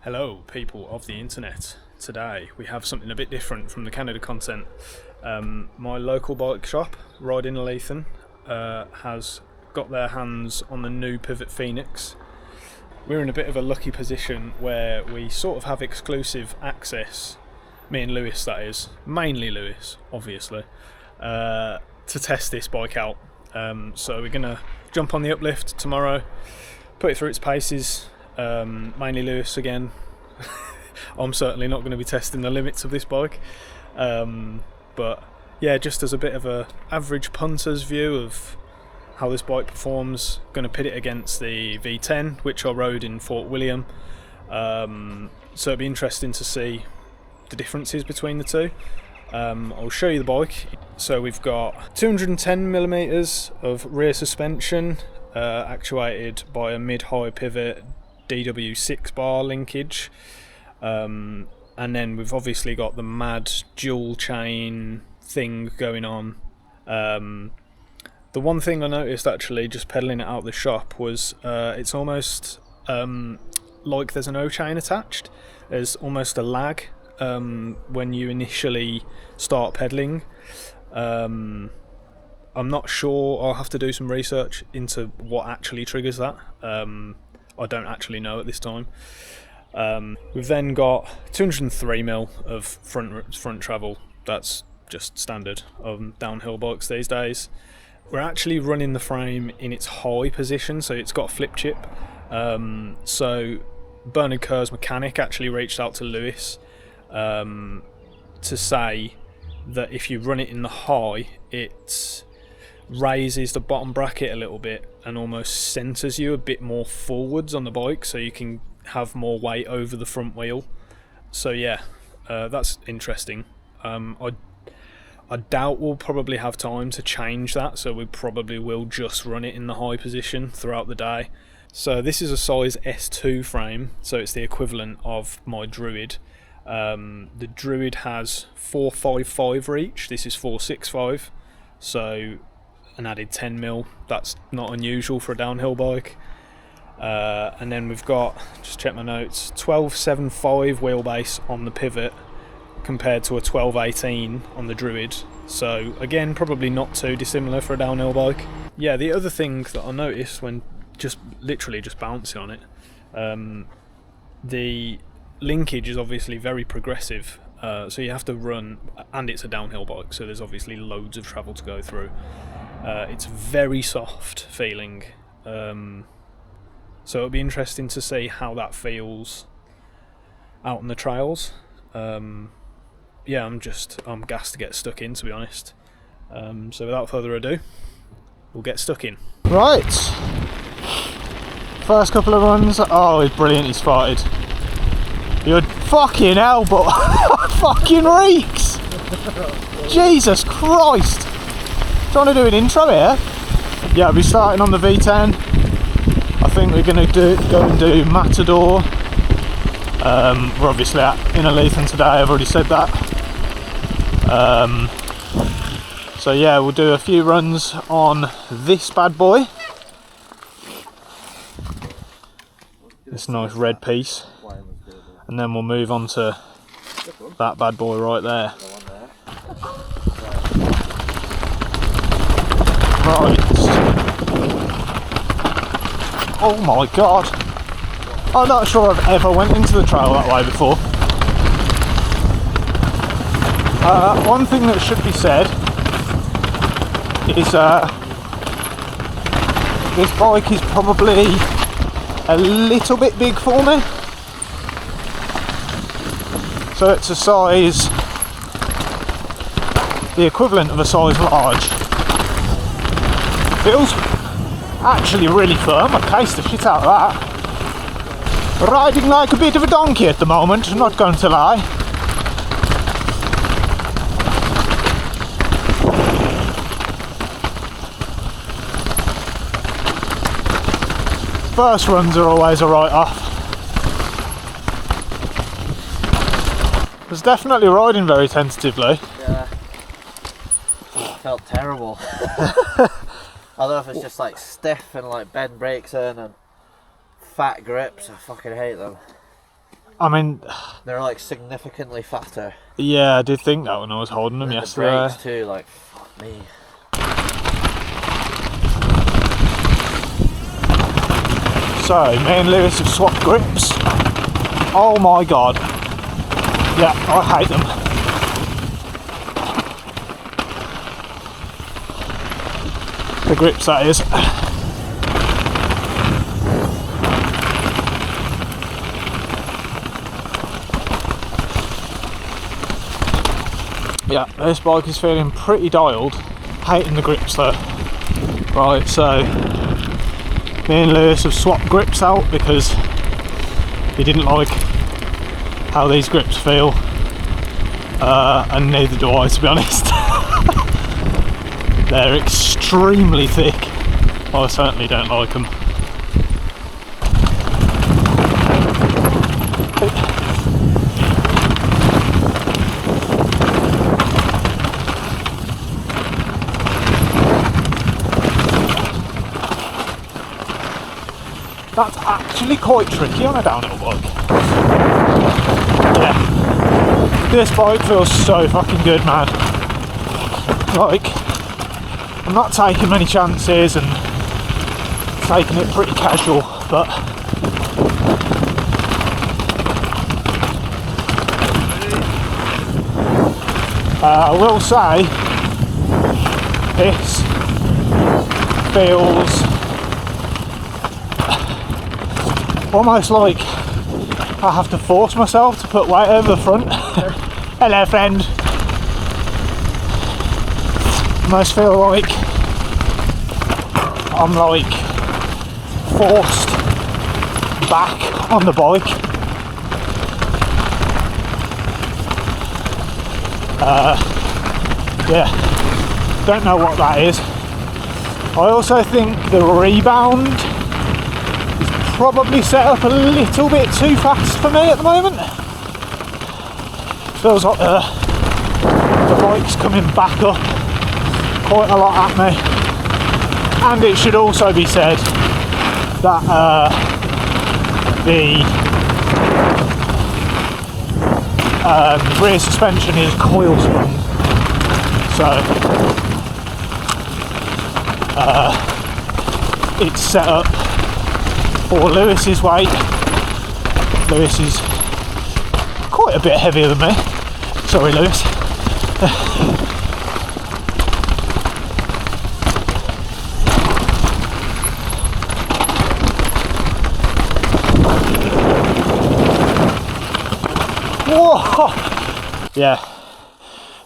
Hello people of the internet. Today we have something a bit different from the Canada content. My local bike shop, Ride Innerleithen, has got their hands on the new Pivot Phoenix. We're in a bit of a lucky position where we sort of have exclusive access, me and Lewis that is, mainly Lewis obviously, to test this bike out. So we're going to jump on the uplift tomorrow, put it through its paces. Mainly Lewis again. I'm certainly not going to be testing the limits of this bike, but yeah, just as a bit of a average punter's view of how this bike performs, going to pit it against the V10 which I rode in Fort William, so it'll be interesting to see the differences between the two. I'll show you the bike. So we've got 210mm of rear suspension, actuated by a mid-high pivot DW6 bar linkage, and then we've obviously got the mad dual chain thing going on. The one thing I noticed actually just pedaling it out the shop was it's almost like there's an O-chain attached. There's almost a lag when you initially start pedaling. I'm not sure, I'll have to do some research into what actually triggers that. I don't actually know at this time. We've then got 203mm of front travel. That's just standard on downhill bikes these days. We're actually running the frame in its high position, so it's got a flip chip. So Bernard Kerr's mechanic actually reached out to Lewis to say that if you run it in the high, it raises the bottom bracket a little bit and almost centres you a bit more forwards on the bike, so you can have more weight over the front wheel. So yeah, that's interesting. I doubt we'll probably have time to change that, so we probably will just run it in the high position throughout the day. So this is a size S2 frame, so it's the equivalent of my Druid. The Druid has 455 reach, this is 465, so an added 10mm. That's not unusual for a downhill bike. And then we've got, just check my notes, 1275 wheelbase on the Pivot compared to a 1218 on the Druid. So again, probably not too dissimilar for a downhill bike. Yeah, the other thing that I noticed when literally just bouncing on it, the linkage is obviously very progressive. So you have to run, and it's a downhill bike, so there's obviously loads of travel to go through. It's very soft feeling, so it'll be interesting to see how that feels out on the trails. Yeah, I'm gassed to get stuck in, to be honest. So without further ado, we'll get stuck in. Right, first couple of runs. Oh, he's brilliant, he's spotted. You're fucking hell, but fucking reeks. Jesus Christ. Trying to do an intro here. Yeah, I'll be starting on the V10. I think we're going to go and do Matador. We're obviously at Innerleithen today, I've already said that. So yeah, we'll do a few runs on this bad boy. This nice red piece. And then we'll move on to that bad boy right there. Right. Oh my god. I'm not sure I've ever went into the trail that way before. One thing that should be said is this bike is probably a little bit big for me. So it's a size, the equivalent of a size large. Feels actually really firm. I cased the shit out of that. Riding like a bit of a donkey at the moment, not going to lie. First runs are always a write-off. I was definitely riding very tentatively. Yeah. It felt terrible. I don't know if it's just like stiff and like bend brakes in and fat grips. I fucking hate them. I mean, they're like significantly fatter. yeah, I did think that when I was holding them And yesterday. the brakes too, like, fuck me. So, me and Lewis have swapped grips. Oh my god. Yeah, I hate them. The grips, that is. Yeah, this bike is feeling pretty dialed. Hating the grips though. Right, so me and Lewis have swapped grips out because he didn't like how these grips feel, and neither do I, to be honest. They're extremely thick. I certainly don't like them. That's actually quite tricky on a downhill bike. Yeah. This bike feels so fucking good, man. Like, I'm not taking many chances and taking it pretty casual, but I will say this feels almost like I have to force myself to put weight over the front. Hello, friend. Almost feel like I'm like forced back on the bike. Yeah, don't know what that is. I also think the rebound probably set up a little bit too fast for me at the moment. Feels like the bike's coming back up quite a lot at me. And it should also be said that the rear suspension is coil sprung, so it's set up for Lewis's weight. Lewis is quite a bit heavier than me. Sorry, Lewis. Whoa! Yeah,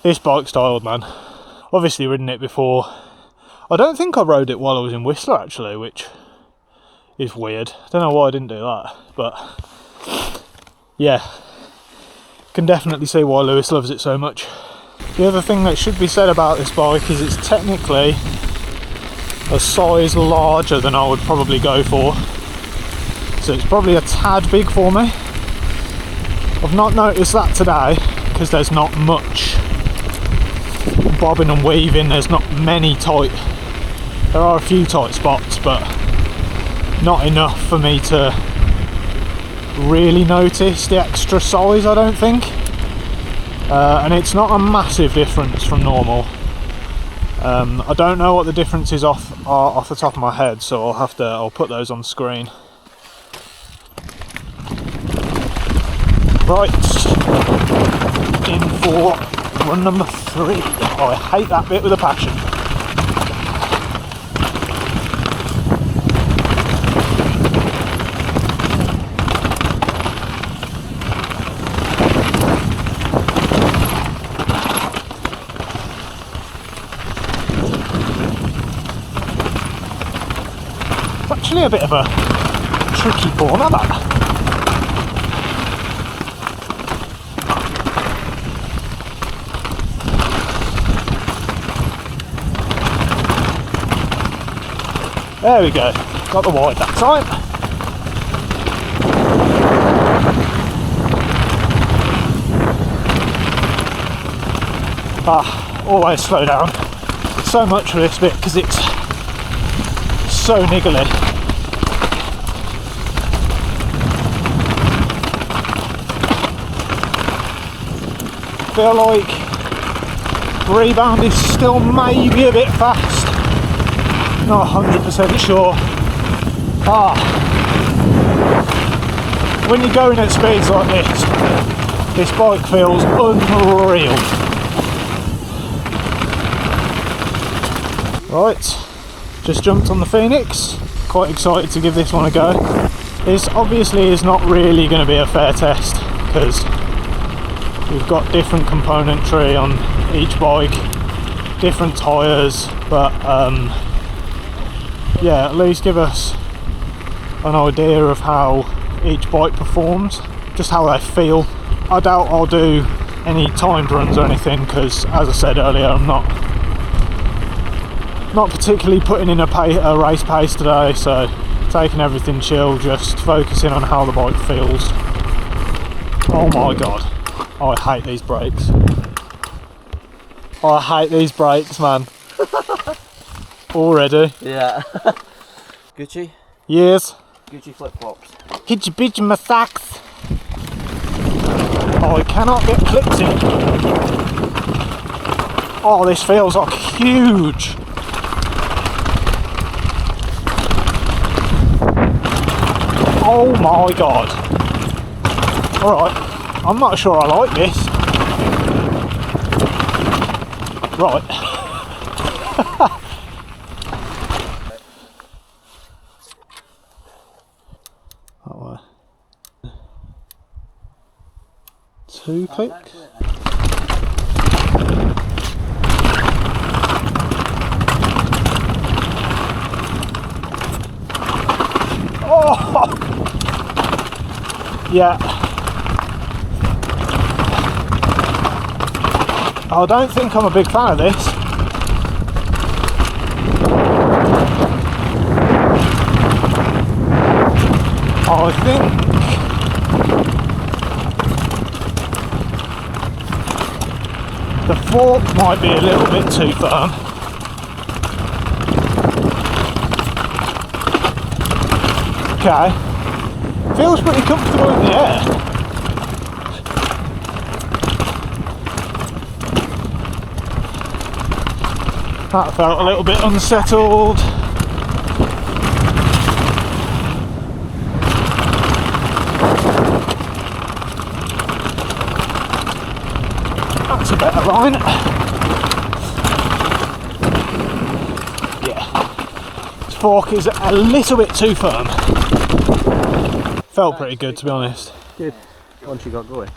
this bike's dialed, man. Obviously ridden it before. I don't think I rode it while I was in Whistler actually, which is weird. Don't know why I didn't do that, but yeah, can definitely see why Lewis loves it so much. The other thing that should be said about this bike is it's technically a size larger than I would probably go for, so it's probably a tad big for me. I've not noticed that today because there's not much bobbing and weaving. There's not many tight, there are a few tight spots, but not enough for me to really notice the extra size, I don't think. And it's not a massive difference from normal. I don't know what the differences are off the top of my head, so I'll put those on screen. Right, in for run number 3. Oh, I hate that bit with a passion. It's actually a bit of a tricky corner, that. There we go, got the wide that time. Always slow down so much for this bit because it's so niggly. feel like rebound is still maybe a bit fast. Not 100% sure. When you're going at speeds like this bike feels unreal. Right, just jumped on the Phoenix. Quite excited to give this one a go. This obviously is not really going to be a fair test because we've got different componentry on each bike, different tyres, but yeah, at least give us an idea of how each bike performs, just how they feel. I doubt I'll do any timed runs or anything because, as I said earlier, I'm not particularly putting in a race pace today, so taking everything chill, just focusing on how the bike feels. Oh my god, I hate these brakes. I hate these brakes, man. Already. Yeah. Gucci? Yes. Gucci flip-flops. Hit your bitch in my socks. Oh, I cannot get clipped in. Oh, this feels like huge. Oh my god. Alright, I'm not sure I like this. Right. That way. 2 clicks. Oh! Yeah. I don't think I'm a big fan of this. I think the fork might be a little bit too firm. Okay. Feels pretty comfortable in the air. That felt a little bit unsettled. That's a better line. Yeah. This fork is a little bit too firm. Felt pretty good, to be honest. Good. Once you got going.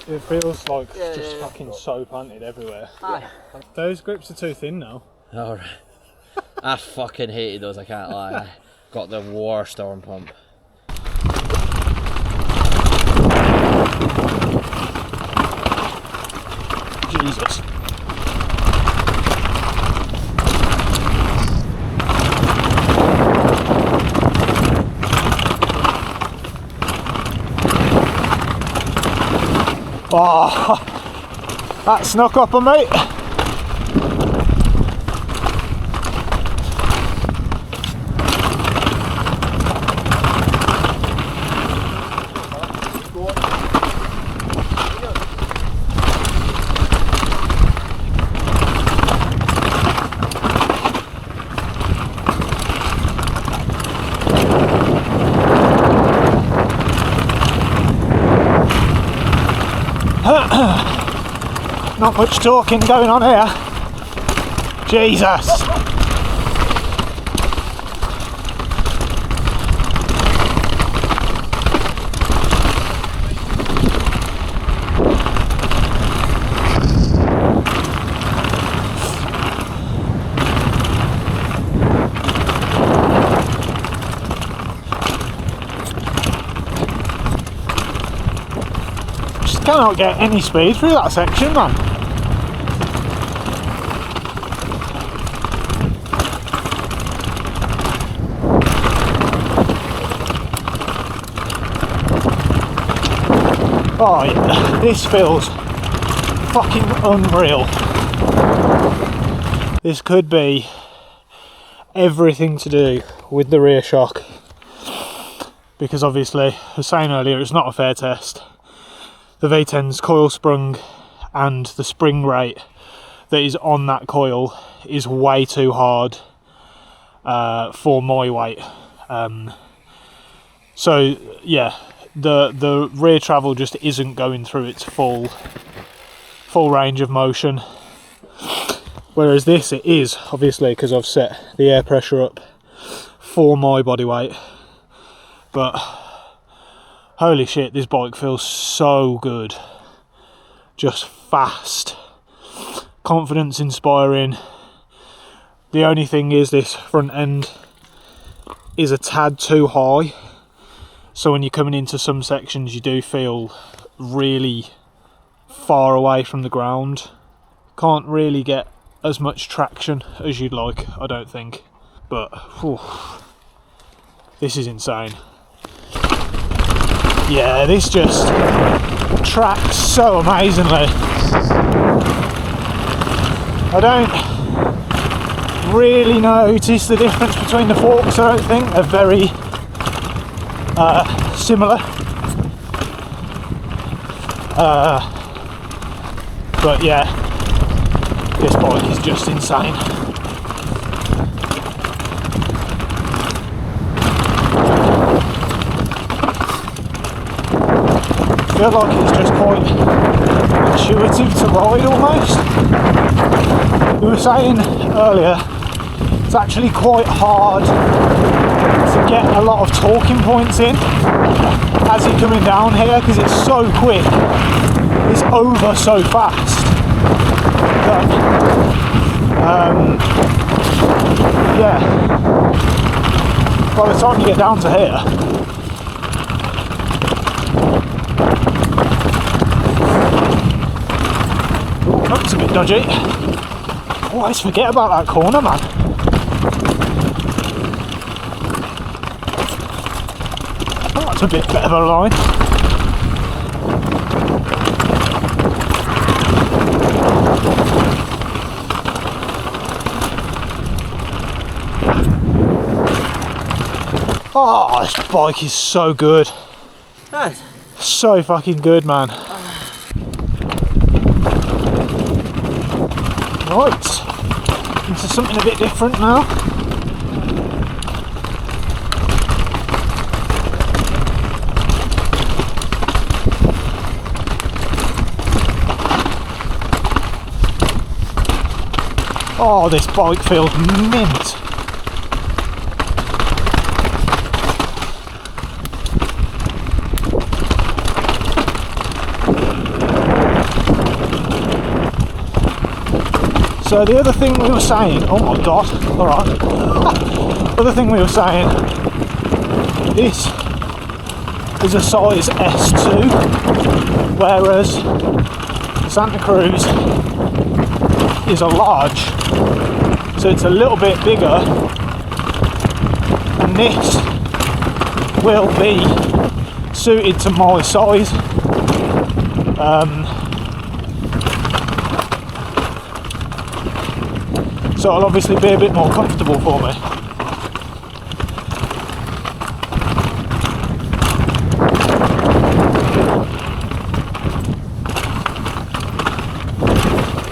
It feels like it's just fucking so planted everywhere. Aye. Those grips are too thin now. Alright. I fucking hated those, I can't lie. I got the worst arm pump. Jesus. Oh, that snuck up on me. Not much talking going on here. Jesus. Just cannot get any speed through that section, man. Oh, yeah, this feels fucking unreal. This could be everything to do with the rear shock, because obviously, as I was saying earlier, it's not a fair test. The V10's coil sprung and the spring rate that is on that coil is way too hard for my weight. So yeah, the rear travel just isn't going through its full range of motion, whereas this, it is, obviously, because I've set the air pressure up for my body weight. But holy shit, this bike feels so good, just fast, confidence inspiring. The only thing is this front end is a tad too high, so when you're coming into some sections you do feel really far away from the ground. Can't really get as much traction as you'd like, I don't think, but whew, this is insane. Yeah, this just tracks so amazingly. I don't really notice the difference between the forks, I don't think. They're very similar. But yeah, this bike is just insane. I feel like it's just quite intuitive to ride almost. We were saying earlier, it's actually quite hard to get a lot of talking points in as you're coming down here, because it's so quick, it's over so fast that, yeah, by the time you get down to here, that's a bit dodgy. I always forget about that corner, man. Oh, that's a bit better of a line. Oh, this bike is so good. Nice. So fucking good, man. Right, into something a bit different now. Oh, this bike feels mint. So the other thing we were saying, oh my god, alright. Other thing we were saying, this is a size S2, whereas Santa Cruz is a large, so it's a little bit bigger, and this will be suited to my size. So it'll obviously be a bit more comfortable for me.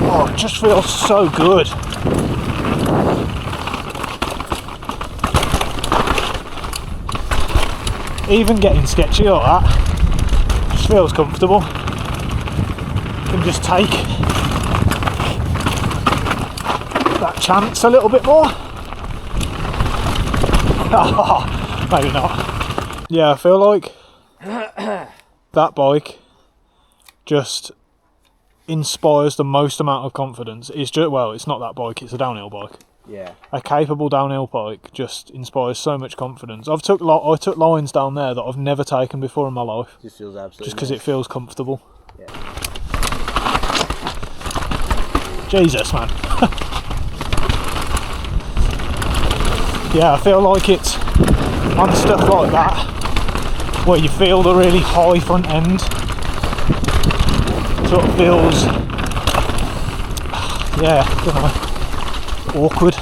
Oh, it just feels so good. Even getting sketchy like that just feels comfortable. You can just take that chance a little bit more. Oh, maybe not. Yeah, I feel like that bike just inspires the most amount of confidence. It's just, well, it's not that bike, it's a downhill bike. Yeah. A capable downhill bike just inspires so much confidence. I took lines down there that I've never taken before in my life. Just feels absolutely just because nice. it feels comfortable. Yeah. Jesus, man. Yeah, I feel like it's on stuff like that where you feel the really high front end. Sort of feels, yeah, I don't know, awkward.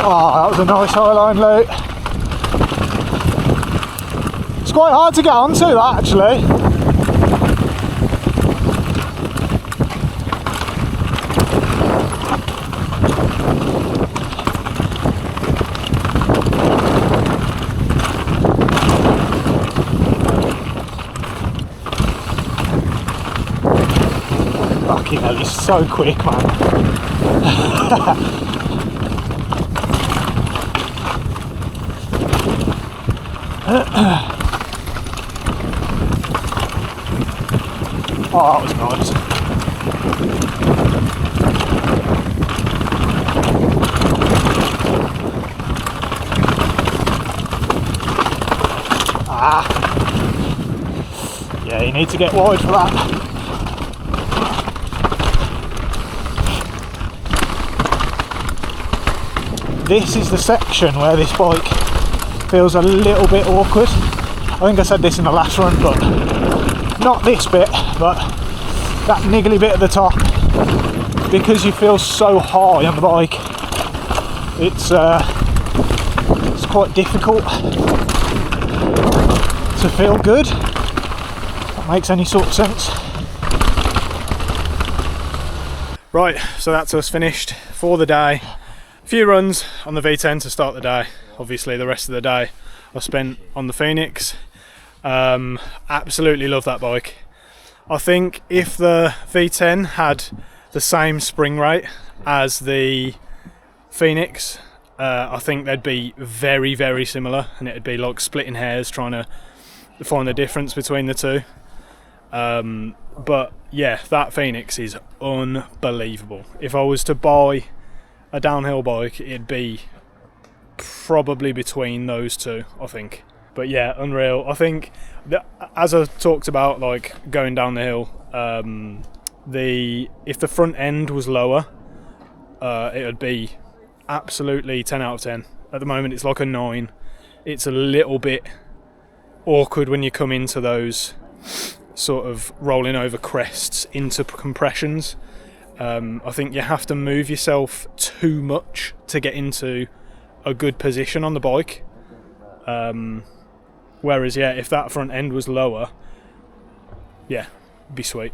Oh, that was a nice highline loop. It's quite hard to get onto that actually. Fucking hell, he's so quick, man. Oh, that was nice. Ah. Yeah, you need to get wide for that. This is the section where this bike feels a little bit awkward. I think I said this in the last run, but not this bit, but that niggly bit at the top, because you feel so high on the bike. It's quite difficult to feel good. If that makes any sort of sense. Right, so that's us finished for the day. A few runs on the V10 to start the day. Obviously the rest of the day I spent on the Phoenix. Absolutely love that bike. I think if the V10 had the same spring rate as the Phoenix, I think they'd be very, very similar, and it'd be like splitting hairs trying to find the difference between the two. But yeah, that Phoenix is unbelievable. If I was to buy a downhill bike, it'd be probably between those two, I think. But yeah, unreal. I think that, as I talked about, like going down the hill, if the front end was lower, it would be absolutely 10 out of 10. At the moment it's like a 9. It's a little bit awkward when you come into those sort of rolling over crests into compressions. I think you have to move yourself too much to get into a good position on the bike. Whereas, yeah, if that front end was lower, yeah, it'd be sweet.